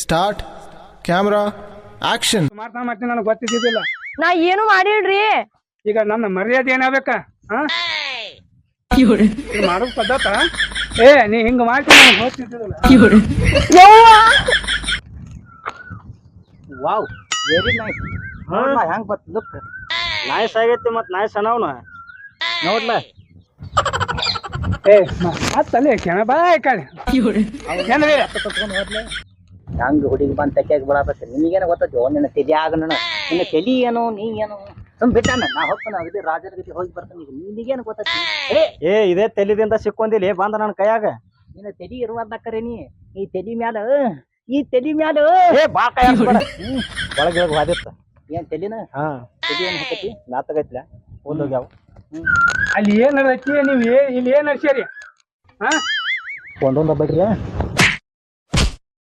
Start camera action. ಮಾಡ್ತೀನಿ ನನಗೆ ಗೊತ್ತಿದ್ದಿಲ್ಲ. ನಾ ಏನು ಮಾಡಿಲ್ರಿ. ಈಗ ನನ್ನ ಮರ್ಯಾದೆ ಏನಾಗಬೇಕ? ಮಾಡೋ ಪದ್ಧತ ನೀ ಹಿಂಗ ಮಾಡ್ತೀನಿ ನನಗೆ ಗೊತ್ತಿದ್ದಿಲ್ಲ. Wow, very nice. ಹೆಂಗ್ ಬತ್ ಲುಕ್ ನೈಸ್ ಆಗೈತಿ. ಮತ್ ನೈಸ್ ಅನ್ನವನ ನೋಡ್ಲ. ಮತ್ತಲ್ಲಿ ಕ್ಷಣ ಬಾಯ್ ಕಡೆ ಹೆಂಗ್ ಹುಡುಗಿ ಬಂದ್ ತೆಕ್ಯಾಗ ಬರಬೇಕು. ನಿನಗೇನು ಗೊತ್ತೈತಿ? ನಿನ್ನ ತೆಲಿ ಆಗ ನಿನ್ನ ತೆಲಿ ಏನು ನೀ ಏನು ಸುಮ್ ಬಿಟ್ಟಾನ. ನಾ ಹೋಗ್ತಾನ ಅಗದಿ ರಾಜರ ಗತಿ ಹೋಗಿ ಬರ್ತಾನ. ಈಗ ನಿನಗೇನು ಗೊತ್ತೈತಿ? ಇದೇ ತೆಲಿದಿಂದ ಸಿಕ್ಕೊಂದಿಲ್ಲ ಬಂದ ನನ್ನ ಕೈಯಾಗ. ನಿನ್ನ ತೆಲಿ ಇರುವಾಕರೆ ಈ ತೆಲಿ ಮ್ಯಾಲ ಬಾ ಕೈ ಹಾಕ್ಬೇಡ. ಒಳಗೆ ಹಾದಿತ್ತ ಏನ್ ತೆಲಿನ? ತೆಲಿ ಏನ್ ಹಾಕೈತಿ? ನಾತಗೈತಿಲ್ಲ ಓದೋಗ್ಯಾವ. ಅಲ್ಲಿ ಏನ್ ನಡತಿ? ನೀವು ಇಲ್ಲಿ ಏನ್ ನಡ್ಸೇರಿ? ಒಂದೊಂದ ಬಡ್ರಿ